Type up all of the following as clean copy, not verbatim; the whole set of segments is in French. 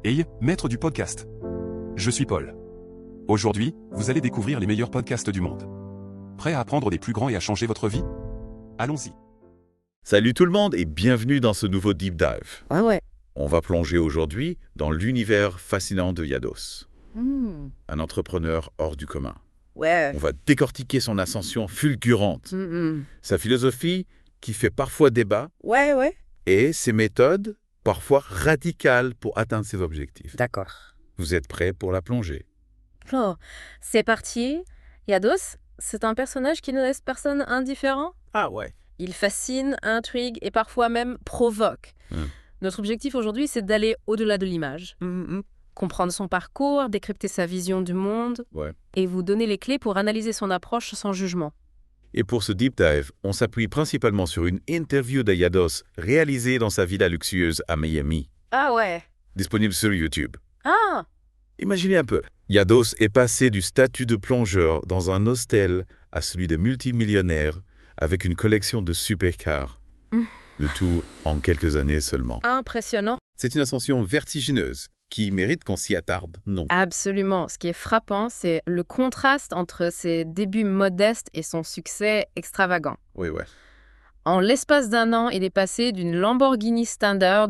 Hey, maître du podcast. Je suis Paul. Aujourd'hui, vous allez découvrir les meilleurs podcasts du monde. Prêt à apprendre des plus grands et à changer votre vie? Allons-y. Salut tout le monde et bienvenue dans ce nouveau Deep Dive. Ouais. On va plonger aujourd'hui dans l'univers fascinant de Yados, un entrepreneur hors du commun. Ouais. On va décortiquer son ascension fulgurante, sa philosophie qui fait parfois débat Ouais. et ses méthodes parfois radicales pour atteindre ses objectifs. D'accord. Vous êtes prêts pour la plongée? Oh, c'est parti. Yados, c'est un personnage qui ne laisse personne indifférent. Ah ouais. Il fascine, intrigue et parfois même provoque. Notre objectif aujourd'hui, c'est d'aller au-delà de l'image. Comprendre son parcours, décrypter sa vision du monde et vous donner les clés pour analyser son approche sans jugement. Et pour ce Deep Dive, on s'appuie principalement sur une interview de Yados réalisée dans sa villa luxueuse à Miami, Ah ouais. disponible sur YouTube. Ah. Imaginez un peu, Yados est passé du statut de plongeur dans un hostel à celui de multimillionnaire avec une collection de supercars. Le tout en quelques années seulement. Impressionnant. C'est une ascension vertigineuse qui mérite qu'on s'y attarde, non? Absolument. Ce qui est frappant, c'est le contraste entre ses débuts modestes et son succès extravagant. Oui. En l'espace d'un an, il est passé d'une Lamborghini Standard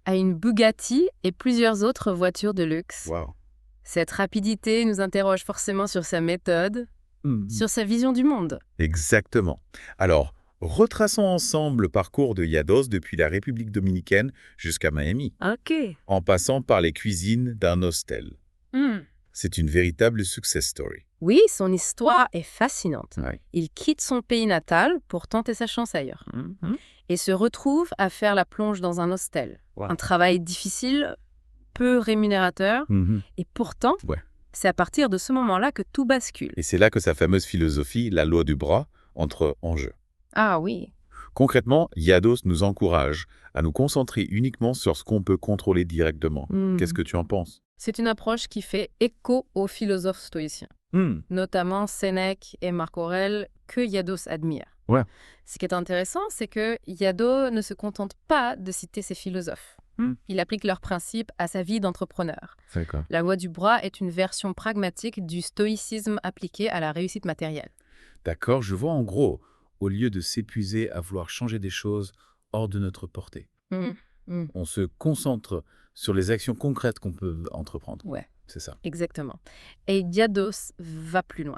à une Bugatti et plusieurs autres voitures de luxe. Wow. Cette rapidité nous interroge forcément sur sa méthode, sur sa vision du monde. Exactement. Alors, retraçons ensemble le parcours de Yados depuis la République dominicaine jusqu'à Miami, Ok. en passant par les cuisines d'un hostel. C'est une véritable success story. Oui, son histoire est fascinante. Ouais. Il quitte son pays natal pour tenter sa chance ailleurs et se retrouve à faire la plonge dans un hostel. Wow. Un travail difficile, peu rémunérateur, et pourtant, c'est à partir de ce moment-là que tout bascule. Et c'est là que sa fameuse philosophie, la loi du bras, entre en jeu. Ah oui. Concrètement, Yados nous encourage à nous concentrer uniquement sur ce qu'on peut contrôler directement. Qu'est-ce que tu en penses? C'est une approche qui fait écho aux philosophes stoïciens, notamment Sénèque et Marc Aurèle, que Yados admire. Ouais. Ce qui est intéressant, c'est que Yados ne se contente pas de citer ses philosophes. Il applique leurs principes à sa vie d'entrepreneur. D'accord. La loi du bras est une version pragmatique du stoïcisme appliqué à la réussite matérielle. D'accord, je vois en gros, au lieu de s'épuiser à vouloir changer des choses hors de notre portée, on se concentre sur les actions concrètes qu'on peut entreprendre. Ouais. C'est ça. Exactement. Et Yados va plus loin.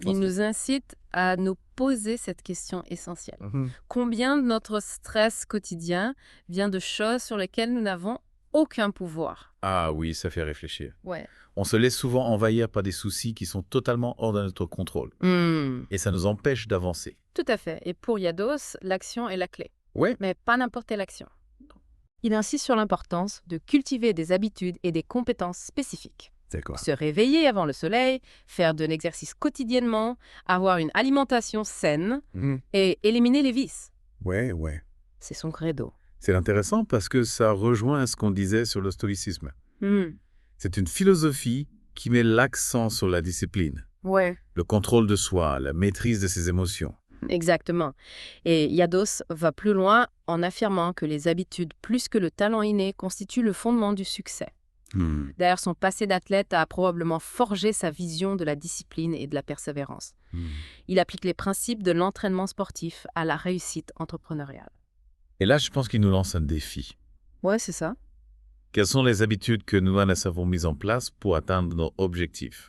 Il nous incite à nous poser cette question essentielle. Combien de notre stress quotidien vient de choses sur lesquelles nous n'avons aucun pouvoir? Ah oui, ça fait réfléchir. Ouais. On se laisse souvent envahir par des soucis qui sont totalement hors de notre contrôle. Et ça nous empêche d'avancer. Tout à fait. Et pour Yados, l'action est la clé. Ouais. Mais pas n'importe quelle action. Il insiste sur l'importance de cultiver des habitudes et des compétences spécifiques. D'accord. Se réveiller avant le soleil, faire de l'exercice quotidiennement, avoir une alimentation saine et éliminer les vices. Ouais. C'est son credo. C'est intéressant parce que ça rejoint ce qu'on disait sur le stoïcisme. C'est une philosophie qui met l'accent sur la discipline, Ouais. le contrôle de soi, la maîtrise de ses émotions. Exactement. Et Yados va plus loin en affirmant que les habitudes, plus que le talent inné, constituent le fondement du succès. D'ailleurs, son passé d'athlète a probablement forgé sa vision de la discipline et de la persévérance. Il applique les principes de l'entraînement sportif à la réussite entrepreneuriale. Et là, je pense qu'il nous lance un défi. Ouais, c'est ça. Quelles sont les habitudes que nous avons mises en place pour atteindre nos objectifs?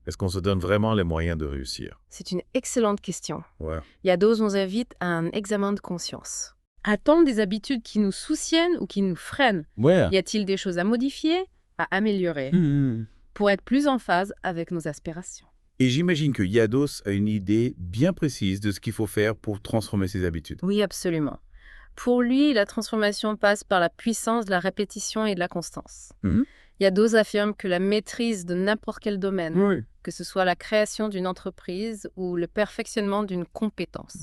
Est-ce qu'on se donne vraiment les moyens de réussir? C'est une excellente question. Ouais. Yados nous invite à un examen de conscience. A-t-on des habitudes qui nous soutiennent ou qui nous freinent? Ouais. Y a-t-il des choses à modifier, à améliorer, pour être plus en phase avec nos aspirations? Et j'imagine que Yados a une idée bien précise de ce qu'il faut faire pour transformer ses habitudes. Oui, absolument. Pour lui, la transformation passe par la puissance de la répétition et de la constance. Yados affirme que la maîtrise de n'importe quel domaine, que ce soit la création d'une entreprise ou le perfectionnement d'une compétence,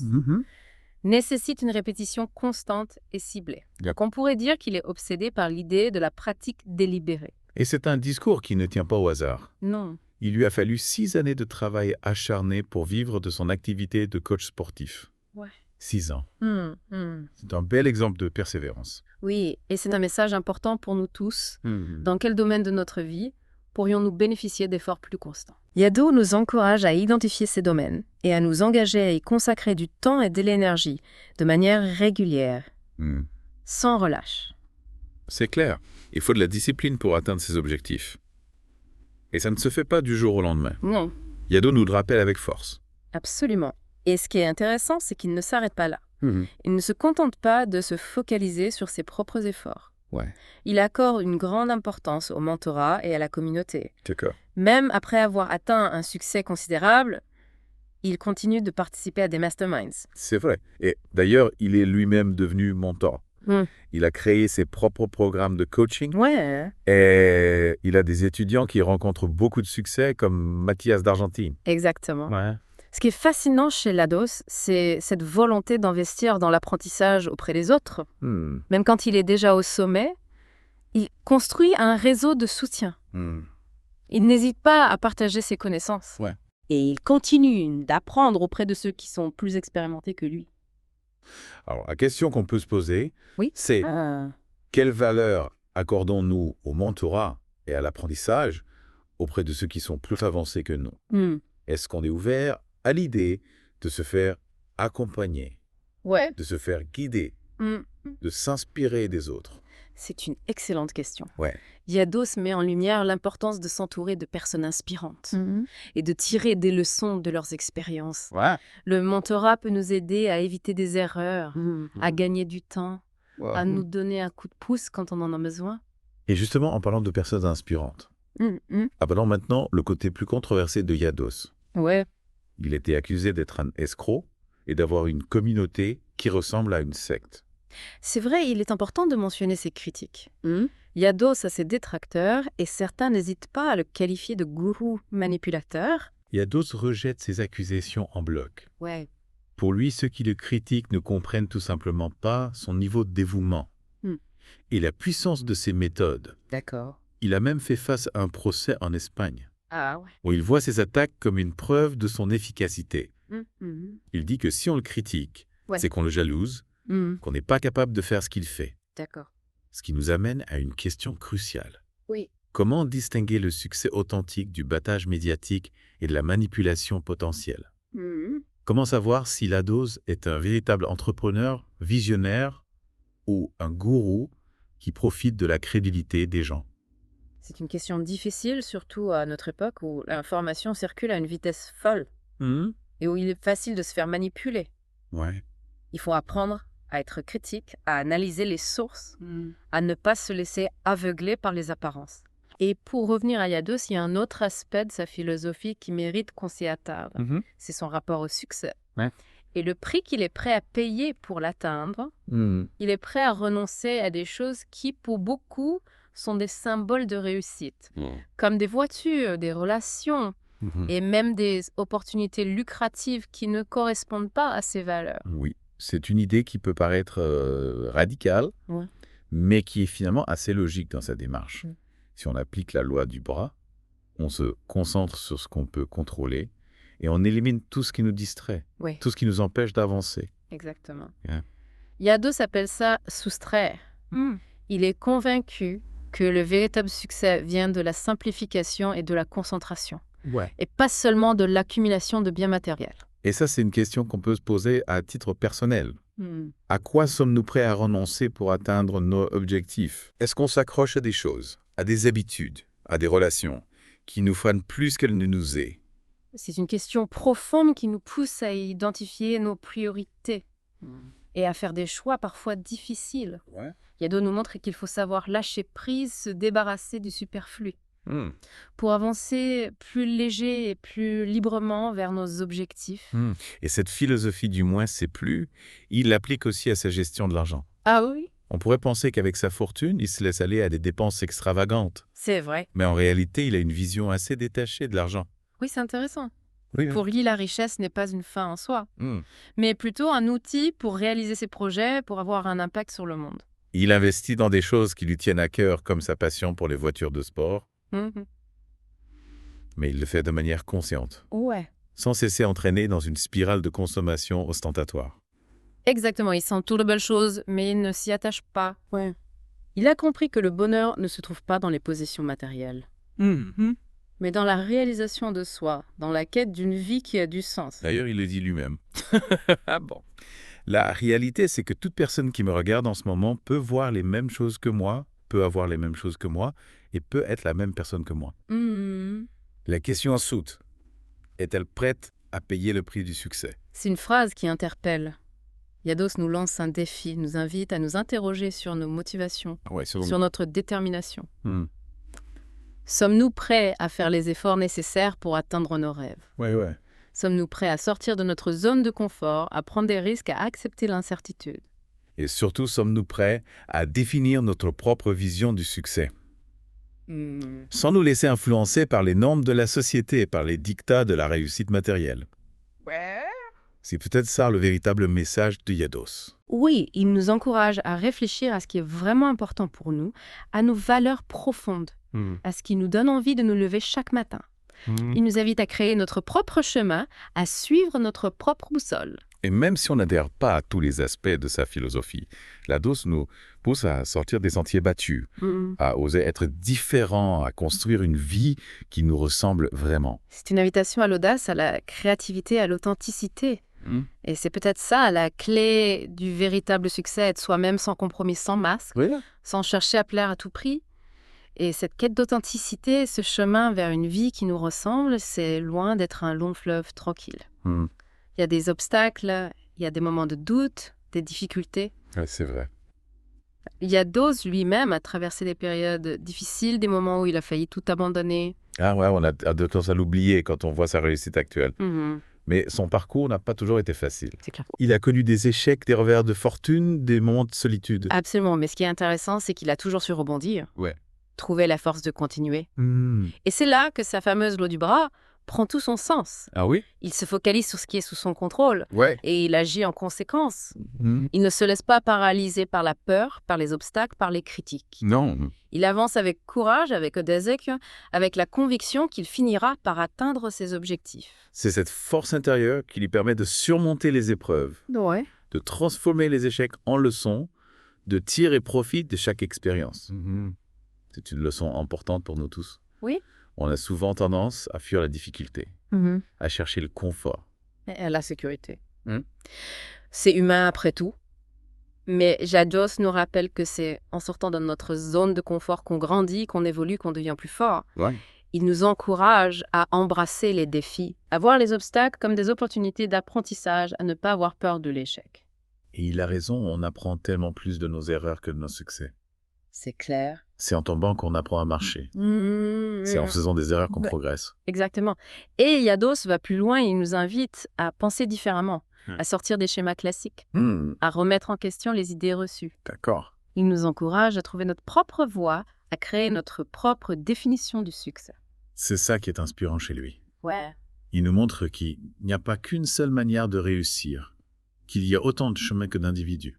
nécessite une répétition constante et ciblée. Donc on pourrait dire qu'il est obsédé par l'idée de la pratique délibérée. Et c'est un discours qui ne tient pas au hasard. Non. Il lui a fallu 6 années de travail acharné pour vivre de son activité de coach sportif. Ouais. 6 ans. C'est un bel exemple de persévérance. Oui, et c'est un message important pour nous tous. Mhm. Dans quel domaine de notre vie pourrions-nous bénéficier d'efforts plus constants? Yado nous encourage à identifier ces domaines et à nous engager à y consacrer du temps et de l'énergie de manière régulière, Mhm. sans relâche. C'est clair. Il faut de la discipline pour atteindre ses objectifs. Et ça ne se fait pas du jour au lendemain. Non, Yado nous le rappelle avec force. absolument. Et ce qui est intéressant, c'est qu'il ne s'arrête pas là. Mhm. Il ne se contente pas de se focaliser sur ses propres efforts. Ouais, Il accorde une grande importance au mentorat et à la communauté. d'accord. Même après avoir atteint un succès considérable, il continue de participer à des masterminds. C'est vrai. Et d'ailleurs, il est lui-même devenu mentor. Hmm. Il a créé ses propres programmes de coaching Ouais, et il a des étudiants qui rencontrent beaucoup de succès comme Mathias d'Argentine. exactement. Ouais. Ce qui est fascinant chez Lados, c'est cette volonté d'investir dans l'apprentissage auprès des autres. Hmm. Même quand il est déjà au sommet, il construit un réseau de soutien. Hmm. Il n'hésite pas à partager ses connaissances. Ouais. Et il continue d'apprendre auprès de ceux qui sont plus expérimentés que lui. Alors, la question qu'on peut se poser, Oui. c'est Ah. quelle valeur accordons-nous au mentorat et à l'apprentissage auprès de ceux qui sont plus avancés que nous? Hmm. Est-ce qu'on est ouvert à l'idée de se faire accompagner, Ouais. de se faire guider, Hmm. de s'inspirer des autres? C'est une excellente question. Ouais. Yados met en lumière l'importance de s'entourer de personnes inspirantes et de tirer des leçons de leurs expériences. Ouais. Le mentorat peut nous aider à éviter des erreurs, à gagner du temps, à nous donner un coup de pouce quand on en a besoin. Et justement, en parlant de personnes inspirantes, abordons maintenant le côté plus controversé de Yados. Ouais. Il était accusé d'être un escroc et d'avoir une communauté qui ressemble à une secte. C'est vrai, il est important de mentionner ses critiques. Yados a ses détracteurs et certains n'hésitent pas à le qualifier de gourou manipulateur. Yados rejette ces accusations en bloc. Ouais. Pour lui, ceux qui le critiquent ne comprennent tout simplement pas son niveau de dévouement et la puissance de ses méthodes. D'accord. Il a même fait face à un procès en Espagne, Ah ouais. où il voit ses attaques comme une preuve de son efficacité. Il dit que si on le critique, Ouais. c'est qu'on le jalouse, qu'on n'est pas capable de faire ce qu'il fait. D'accord. Ce qui nous amène à une question cruciale. Oui. Comment distinguer le succès authentique du battage médiatique et de la manipulation potentielle? Comment savoir si Lados est un véritable entrepreneur, visionnaire ou un gourou qui profite de la crédulité des gens? C'est une question difficile, surtout à notre époque où l'information circule à une vitesse folle et où il est facile de se faire manipuler. Ouais. Il faut apprendre à être critique, à analyser les sources, à ne pas se laisser aveugler par les apparences. Et pour revenir à Yados, il y a un autre aspect de sa philosophie qui mérite qu'on s'y attarde. C'est son rapport au succès. Ouais. Et le prix qu'il est prêt à payer pour l'atteindre. Il est prêt à renoncer à des choses qui, pour beaucoup, sont des symboles de réussite, comme des voitures, des relations et même des opportunités lucratives qui ne correspondent pas à ses valeurs. Oui, c'est une idée qui peut paraître radicale, Ouais. mais qui est finalement assez logique dans sa démarche. Si on applique la loi du bras, on se concentre sur ce qu'on peut contrôler et on élimine tout ce qui nous distrait, Oui, tout ce qui nous empêche d'avancer. exactement. Yeah. Yados appelle ça soustraire. Il est convaincu que le véritable succès vient de la simplification et de la concentration, Ouais. et pas seulement de l'accumulation de biens matériels. Et ça, c'est une question qu'on peut se poser à titre personnel. À quoi sommes-nous prêts à renoncer pour atteindre nos objectifs? Est-ce qu'on s'accroche à des choses, à des habitudes, à des relations qui nous fanent plus qu'elles ne nous aient? C'est une question profonde qui nous pousse à identifier nos priorités et à faire des choix parfois difficiles. Ouais. Yados nous montre qu'il faut savoir lâcher prise, se débarrasser du superflu pour avancer plus léger et plus librement vers nos objectifs. Et cette philosophie du moins c'est plus, il l'applique aussi à sa gestion de l'argent. Ah oui, On pourrait penser qu'avec sa fortune, il se laisse aller à des dépenses extravagantes. c'est vrai. Mais en réalité, il a une vision assez détachée de l'argent. Oui, c'est intéressant. Oui. Pour lui, la richesse n'est pas une fin en soi, mais plutôt un outil pour réaliser ses projets, pour avoir un impact sur le monde. Il investit dans des choses qui lui tiennent à cœur, comme sa passion pour les voitures de sport, mais il le fait de manière consciente, Ouais. sans cesser entraîné dans une spirale de consommation ostentatoire. Exactement, il sent toutes les belles choses, mais il ne s'y attache pas. Ouais. Il a compris que le bonheur ne se trouve pas dans les possessions matérielles, mais dans la réalisation de soi, dans la quête d'une vie qui a du sens. D'ailleurs, il le dit lui-même. Ah bon? La réalité, c'est que toute personne qui me regarde en ce moment peut voir les mêmes choses que moi, peut avoir les mêmes choses que moi, et peut être la même personne que moi. La question ensuite, est-elle prête à payer le prix du succès? C'est une phrase qui interpelle. Yados nous lance un défi, nous invite à nous interroger sur nos motivations, sur notre détermination. Sommes-nous prêts à faire les efforts nécessaires pour atteindre nos rêves? Ouais. Sommes-nous prêts à sortir de notre zone de confort, à prendre des risques, à accepter l'incertitude? Et surtout, sommes-nous prêts à définir notre propre vision du succès, sans nous laisser influencer par les normes de la société et par les dictats de la réussite matérielle? Ouais. C'est peut-être ça le véritable message de Yados. Oui, il nous encourage à réfléchir à ce qui est vraiment important pour nous, à nos valeurs profondes, à ce qui nous donne envie de nous lever chaque matin. Il nous invite à créer notre propre chemin, à suivre notre propre boussole. Et même si on n'adhère pas à tous les aspects de sa philosophie, Yados nous pousse à sortir des sentiers battus, à oser être différents, à construire une vie qui nous ressemble vraiment. C'est une invitation à l'audace, à la créativité, à l'authenticité. Et c'est peut-être ça la clé du véritable succès, être soi-même sans compromis, sans masque, sans chercher à plaire à tout prix. Et cette quête d'authenticité, ce chemin vers une vie qui nous ressemble, c'est loin d'être un long fleuve tranquille. Il y a des obstacles, il y a des moments de doute, des difficultés. Ouais, c'est vrai. Yados lui-même a traversé des périodes difficiles, des moments où il a failli tout abandonner. Ah ouais, on a de tendance à l'oublier quand on voit sa réussite actuelle. Mais son parcours n'a pas toujours été facile. C'est clair. Il a connu des échecs, des revers de fortune, des moments de solitude. Absolument, mais ce qui est intéressant, c'est qu'il a toujours su rebondir. Ouais. Trouver la force de continuer. Et c'est là que sa fameuse l'eau du bras prend tout son sens. Ah oui? Il se focalise sur ce qui est sous son contrôle Ouais. et il agit en conséquence. Il ne se laisse pas paralyser par la peur, par les obstacles, par les critiques. Non. Il avance avec courage, avec audace, avec la conviction qu'il finira par atteindre ses objectifs. C'est cette force intérieure qui lui permet de surmonter les épreuves, Ouais. de transformer les échecs en leçons, de tirer profit de chaque expérience. C'est une leçon importante pour nous tous. Oui. On a souvent tendance à fuir la difficulté, à chercher le confort. Et la sécurité. C'est humain après tout. Mais Yados nous rappelle que c'est en sortant de notre zone de confort qu'on grandit, qu'on évolue, qu'on devient plus fort. Ouais. Il nous encourage à embrasser les défis, à voir les obstacles comme des opportunités d'apprentissage, à ne pas avoir peur de l'échec. Et il a raison, on apprend tellement plus de nos erreurs que de nos succès. C'est clair. C'est en tombant qu'on apprend à marcher. C'est en faisant des erreurs qu'on progresse. Exactement. Et Yados va plus loin, il nous invite à penser différemment, à sortir des schémas classiques, à remettre en question les idées reçues. D'accord. Il nous encourage à trouver notre propre voie, à créer notre propre définition du succès. C'est ça qui est inspirant chez lui. Ouais. Il nous montre qu'il n'y a pas qu'une seule manière de réussir, qu'il y a autant de chemins que d'individus.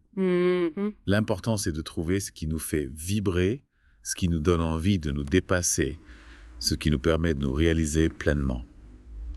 L'important, c'est de trouver ce qui nous fait vibrer, ce qui nous donne envie de nous dépasser, ce qui nous permet de nous réaliser pleinement.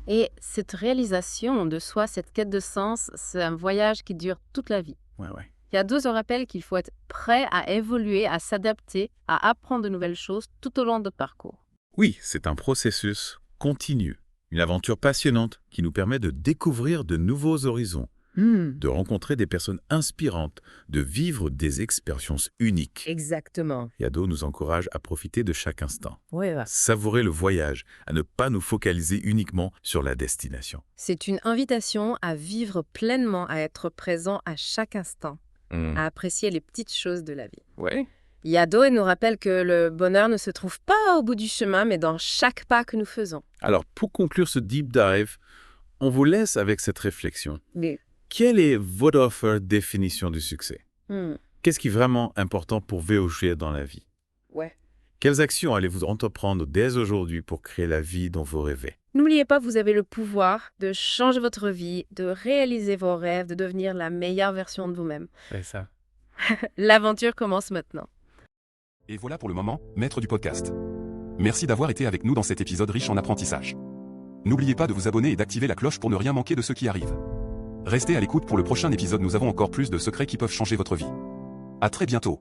Et cette réalisation de soi, cette quête de sens, c'est un voyage qui dure toute la vie. Ouais. Yados nous rappelle qu'il faut être prêt à évoluer, à s'adapter, à apprendre de nouvelles choses tout au long de parcours. Oui, c'est un processus continu, une aventure passionnante qui nous permet de découvrir de nouveaux horizons, de rencontrer des personnes inspirantes, de vivre des expériences uniques. Exactement. Yados nous encourage à profiter de chaque instant, Ouais. savourer le voyage, à ne pas nous focaliser uniquement sur la destination. C'est une invitation à vivre pleinement, à être présent à chaque instant, à apprécier les petites choses de la vie. Ouais. Yados nous rappelle que le bonheur ne se trouve pas au bout du chemin, mais dans chaque pas que nous faisons. Alors, pour conclure ce deep dive, on vous laisse avec cette réflexion. Mais... Quelle est votre définition du succès? Qu'est-ce qui est vraiment important pour VOG dans la vie? Ouais. Quelles actions allez-vous entreprendre dès aujourd'hui pour créer la vie dont vous rêvez? N'oubliez pas, vous avez le pouvoir de changer votre vie, de réaliser vos rêves, de devenir la meilleure version de vous-même. C'est ça. L'aventure commence maintenant. Et voilà pour le moment, maître du podcast. Merci d'avoir été avec nous dans cet épisode riche en apprentissage. N'oubliez pas de vous abonner et d'activer la cloche pour ne rien manquer de ce qui arrive. Restez à l'écoute pour le prochain épisode, nous avons encore plus de secrets qui peuvent changer votre vie. À très bientôt.